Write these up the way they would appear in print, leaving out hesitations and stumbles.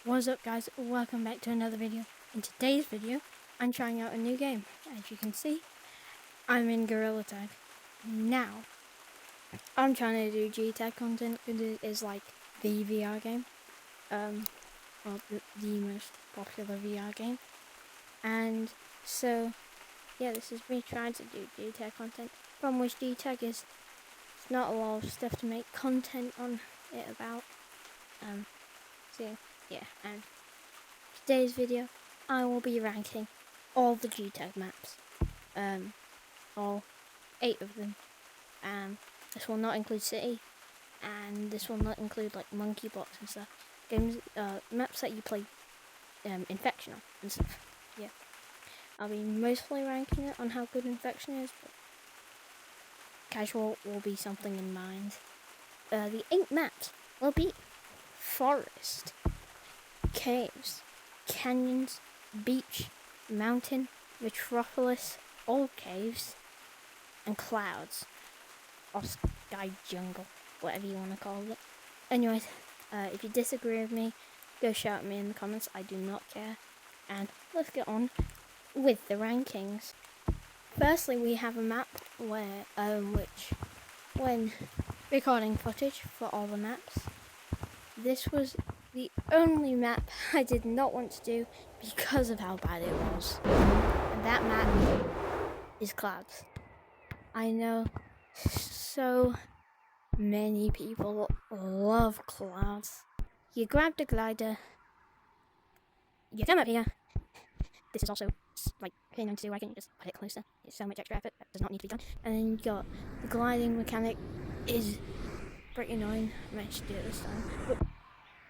What's up guys, welcome back to another video. In today's video, I'm trying out a new game. As you can see, I'm in Gorilla Tag. Now, I'm trying to do gtag content because it is like the VR game. Well, the most popular VR game. And so, yeah, this is me trying to do gtag content. Problem with gtag is, it's not a lot of stuff to make content on it about. So, yeah, and today's video, I will be ranking all the gtag maps, all 8 of them. This will not include city, and this will not include like monkey blocks and stuff. Games, maps that you play, infection on and stuff. Yeah, I'll be mostly ranking it on how good infection is, but casual will be something in mind. The 8 maps will be forest, caves, canyons, beach, mountain, metropolis, old caves, and clouds, or sky jungle, whatever you want to call it. Anyways, if you disagree with me, go shout at me in the comments, I do not care. And let's get on with the rankings. Firstly, we have a map where, when recording footage for all the maps, this was the only map I did not want to do because of how bad it was. And that map is clouds. I know so many people love clouds. You grab the glider, you come up here. This is also like thing to do. I can just put it closer. It's so much extra effort that does not need to be done. And then you got the gliding mechanic is pretty annoying. I managed to do it this time, but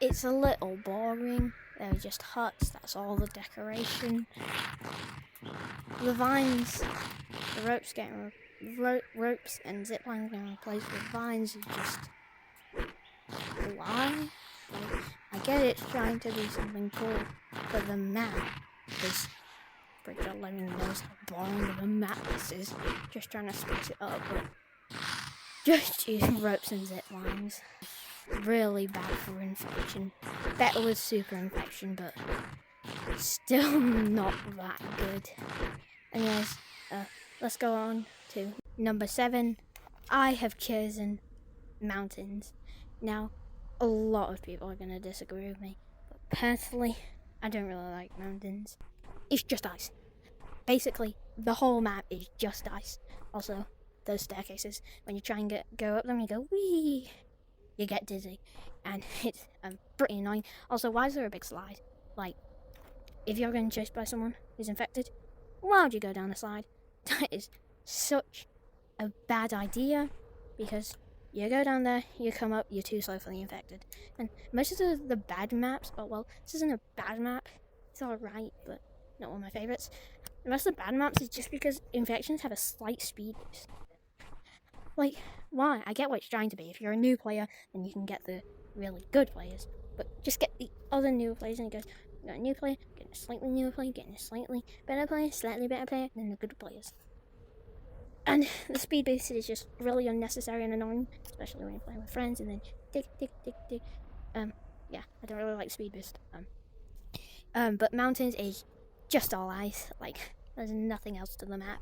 it's a little boring. They're just huts, that's all the decoration. The vines, the ropes getting ropes and zip lines getting replaced with vines is just why? Like, I get it's trying to do something cool, but the map is pretty sure Lemon knows how boring of a map this is. Just trying to spice it up, but just using ropes and zip lines. Really bad for infection. Better with super infection, but still not that good. Anyways, let's go on to number 7. I have chosen mountains. Now, a lot of people are going to disagree with me, but personally, I don't really like mountains. It's just ice. Basically, the whole map is just ice. Also, those staircases, when you try and go up them, you go wee. You get dizzy, and it's pretty annoying. Also, why is there a big slide? Like, if you're getting chased by someone who's infected, why would you go down the slide? That is such a bad idea, because you go down there, you come up, you're too slow for the infected. And most of the bad maps, oh well, this isn't a bad map, it's alright, but not one of my favourites. Most of the bad maps is just because infections have a slight speed boost. Like, why? I get what it's trying to be. If you're a new player, then you can get the really good players. But just get the other new players, and it goes, you got a new player, getting a slightly newer player, getting a slightly better player, slightly better player, than the good players. And the speed boost is just really unnecessary and annoying, especially when you're playing with friends, and then tick, tick, tick, tick. Yeah, I don't really like speed boost. But mountains is just all ice. Like, there's nothing else to the map.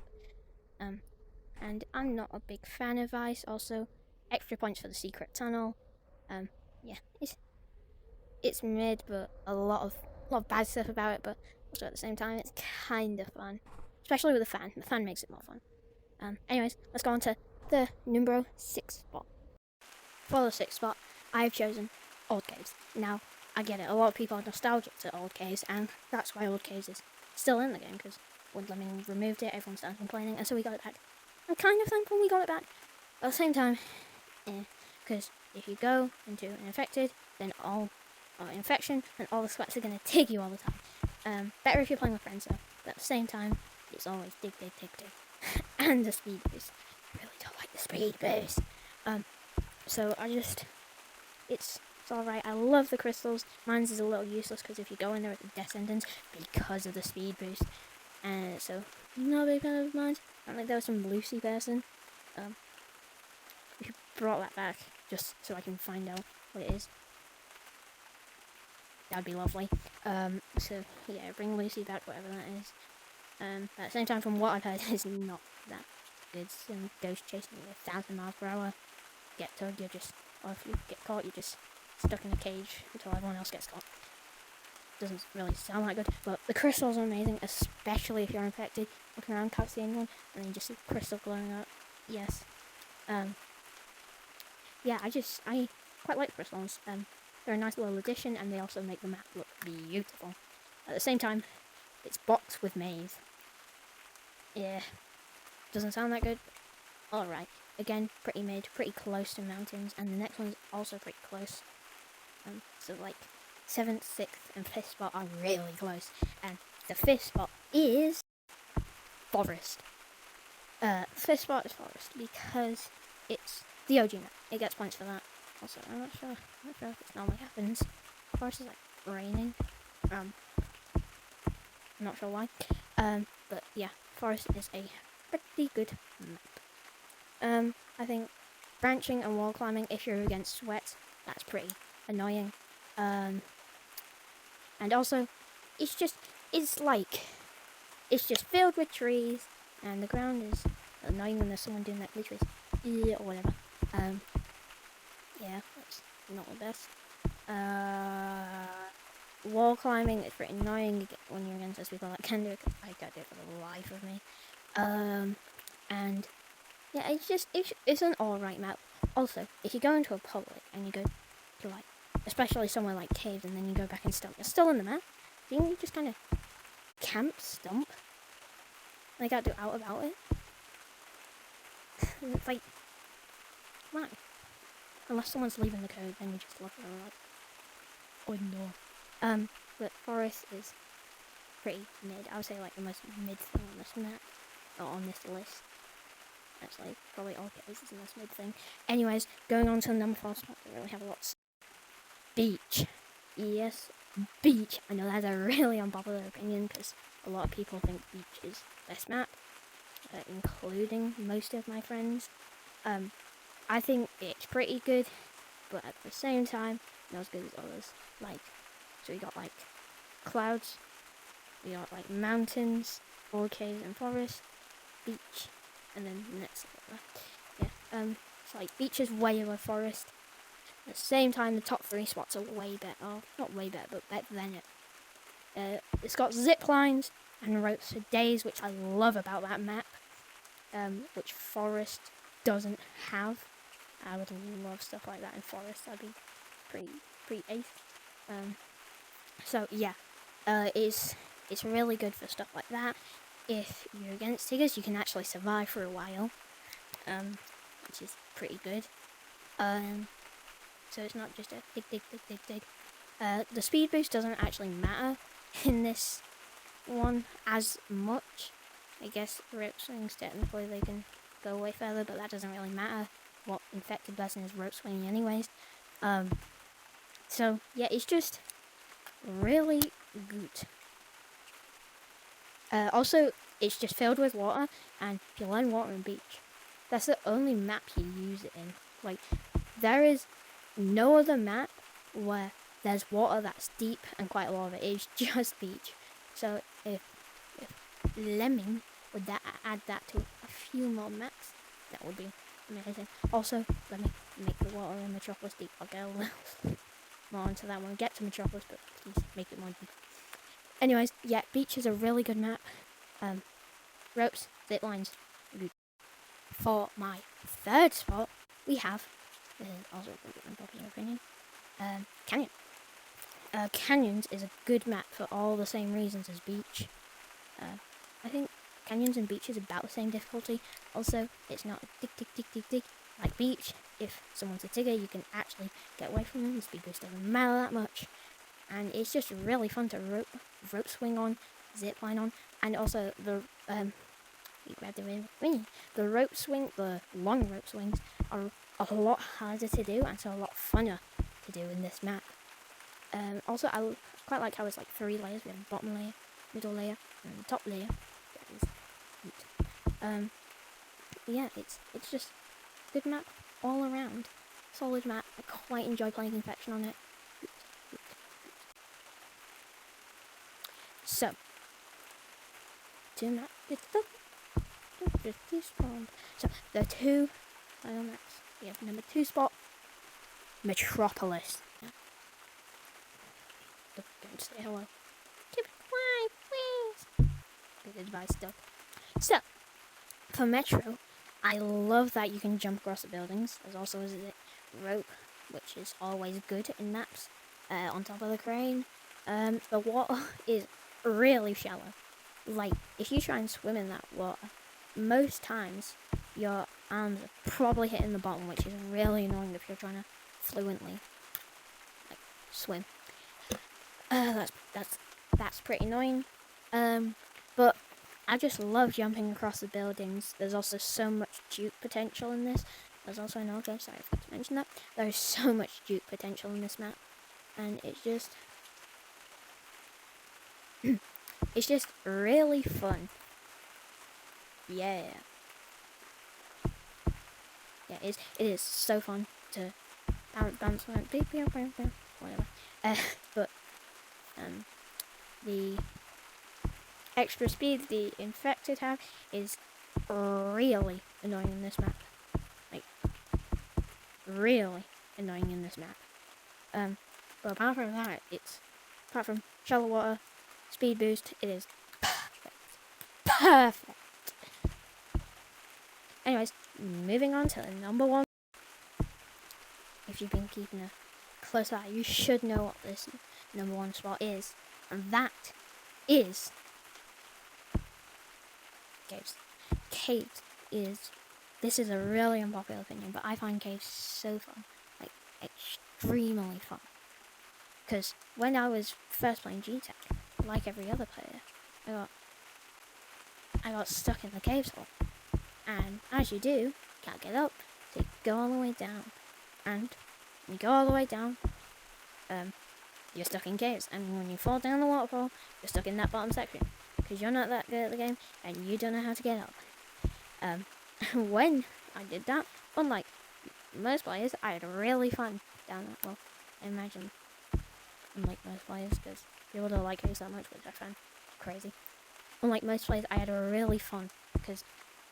And I'm not a big fan of ice. Also, extra points for the secret tunnel. Yeah, it's mid, but a lot of bad stuff about it. But also at the same time, it's kind of fun, especially with the fan. The fan makes it more fun. Anyways, let's go on to the number 6 spot. For the 6th spot, I have chosen Old Caves. Now, I get it. A lot of people are nostalgic to Old Caves, and that's why Old Caves is still in the game, because when Lemon removed it, everyone started complaining, and so we got it back. I'm kind of thankful we got it back. At the same time, because if you go into an infected, then all infection and all the sweats are going to dig you all the time. Better if you're playing with friends though. But at the same time, it's always dig, dig, dig, dig. And the speed boost. I really don't like the speed boost. So it's alright. I love the crystals. Mine's is a little useless because if you go in there at the death sentence because of the speed boost. And so, not a big fan of mine. I don't think there was some Lucy person. We brought that back just so I can find out what it is. that'd be lovely. So yeah, bring Lucy back, whatever that is. At the same time, from what I've heard, it's not that good. Some ghost chasing you 1,000 miles per hour. Get tugged, you're just, or if you get caught, you're just stuck in a cage until everyone else gets caught. Doesn't really sound that good, but the crystals are amazing, especially if you're infected. Looking around, can't see anyone, and then you just see crystal glowing up. Yes. Yeah, I quite like crystals. They're a nice little addition, and they also make the map look beautiful. At the same time, it's boxed with maze. Yeah, doesn't sound that good. Alright, again, pretty mid, pretty close to mountains, and the next one's also pretty close. So like 7th, 6th, and 5th spot are really close, and the 5th spot is forest. 5th spot is forest because it's the OG map. It gets points for that. Also, I'm not sure if it normally happens. Forest is like raining. I'm not sure why. But yeah, forest is a pretty good map. I think branching and wall climbing, if you're against sweat, that's pretty annoying. And also, it's just filled with trees, and the ground is annoying when there's someone doing that glitch race, or whatever. Yeah, that's not the best. Wall climbing is pretty annoying when you're against those people that can do it, because I can't do it for the life of me. And yeah, it's an alright map. Also, if you go into a public and you go to like, especially somewhere like caves, and then you go back and stump, you're still in the map. Didn't you just kind of camp stump? And I got to do out about it. It's like, why? Unless someone's leaving the code, then you just look at it like, oh no. But forest is pretty mid. I would say like the most mid thing on this map, or on this list. Actually, probably all cases is the most mid thing. Anyways, going on to the number 4 spot, we really have a lot to say. Beach. Yes, beach. I know that's a really unpopular opinion, because a lot of people think beach is best map, including most of my friends. I think it's pretty good, but at the same time, not as good as others. Like, so we got like clouds, we got like mountains, all caves and forest, beach, and then the next level. Yeah, it's like beach is way over forest. At the same time, the top 3 spots are way better. Oh, not way better, but better than it. It's got zip lines and ropes for days, which I love about that map, which forest doesn't have. I would love stuff like that in forest. That'd be pretty ace. So yeah, it's really good for stuff like that. If you're against tigers, you can actually survive for a while, which is pretty good. So it's not just a dig. The speed boost doesn't actually matter in this one as much. I guess rope swings, technically they can go way further, but that doesn't really matter. What infected person is rope swinging anyways. So yeah, it's just really good. Also, it's just filled with water, and if you land water and beach, that's the only map you use it in. Like, there is no other map where there's water that's deep and quite a lot of it is just beach. So if Lemming would add that to a few more maps, that would be amazing. Also, let me make the water in Metropolis deep. I'll get a little more onto that when we get to Metropolis, but please make it more deep. Anyways, yeah, beach is a really good map. Ropes, zip lines, good. For my 3rd spot, we have, also a pretty unpopular opinion, Canyon. Canyons is a good map for all the same reasons as beach. I think canyons and beach is about the same difficulty. Also, it's not a dig like beach. If someone's a tigger, you can actually get away from them. The speed boost doesn't matter that much. And it's just really fun to rope swing on, zip line on, and also the rope swing, the long rope swings are a lot harder to do, and so a lot funner to do in this map. Also, I quite like how it's like 3 layers. We have the bottom layer, middle layer, and the top layer. That is neat. Yeah, it's just a good map all around. Solid map. I quite enjoy playing Infection on it. So, two just despawned. So, the two final maps. We have number 2 spot, Metropolis. Yeah. Don't say hello. Keep it quiet, please. Good advice, Doug. So, for Metro, I love that you can jump across the buildings. There's also a rope, which is always good in maps. On top of the crane. The water is really shallow. Like, if you try and swim in that water, most times your arms are probably hitting the bottom, which is really annoying if you're trying to fluently like swim. That's pretty annoying. But I just love jumping across the buildings. There's also so much juke potential in this. There's also an okay, sorry, I forgot to mention that. There's so much juke potential in this map, and it's just really fun. Yeah. Yeah, it is so fun to bounce around, whatever. But the extra speed the infected have is really annoying in this map. Like, really annoying in this map. But apart from that, apart from shallow water, speed boost, it is perfect. Perfect. Anyways, moving on to the number 1. If you've been keeping a close eye, you should know what this number 1 spot is. And that is caves. This is a really unpopular opinion, but I find caves so fun. Like, extremely fun. Because when I was first playing gtag, like every other player, I got stuck in the caves hole. And as you do, can't get up, so you go all the way down. And when you go all the way down, you're stuck in caves. And when you fall down the waterfall, you're stuck in that bottom section. Because you're not that good at the game, and you don't know how to get up. When I did that, unlike most players, I had really fun down that. Well, I imagine, unlike most players, because people don't like caves that much, which I find crazy. Unlike most players, I had really fun, because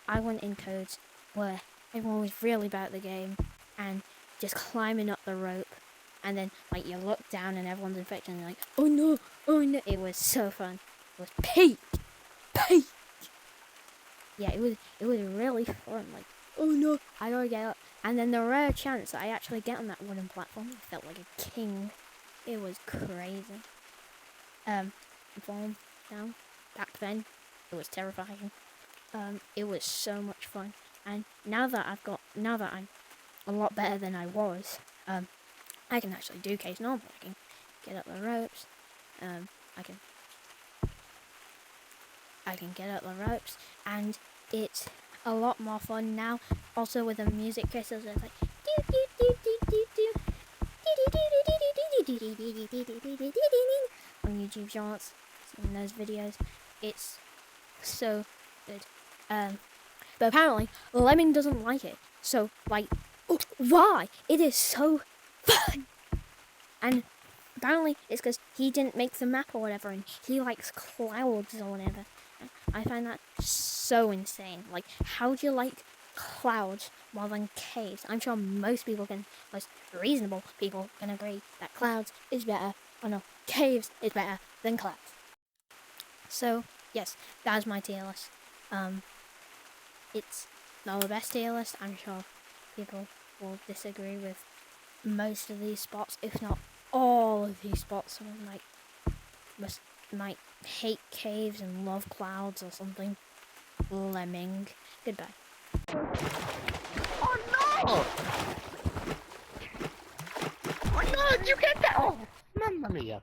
I went in codes where everyone was really bad at the game and just climbing up the rope, and then like you look down and everyone's infected and you're like, oh no, oh no. It was so fun. It was peak. Yeah, it was really fun. Like, oh no, I gotta get up. And then the rare chance that I actually get on that wooden platform, I felt like a king. It was crazy. Falling down back then, it was terrifying. It was so much fun, and now that I'm a lot better than I was, I can actually do caves normal. I can get up the ropes. I can get up the ropes, and it's a lot more fun now. Also with the music crystals, it's like on YouTube Shorts, in those videos, it's so good. But apparently Lemon doesn't like it. So like, why? It is so fun. And apparently it's because he didn't make the map or whatever, and he likes clouds or whatever. I find that so insane. Like, how do you like clouds more than caves? I'm sure most reasonable people can agree that clouds is better. Oh no, caves is better than clouds. So yes, that is my tier list. It's not the best tier list. I'm sure people will disagree with most of these spots, if not all of these spots. Someone might hate caves and love clouds or something. Lemming. Goodbye. Oh no! Oh no, did you get that? Oh, mamma mia.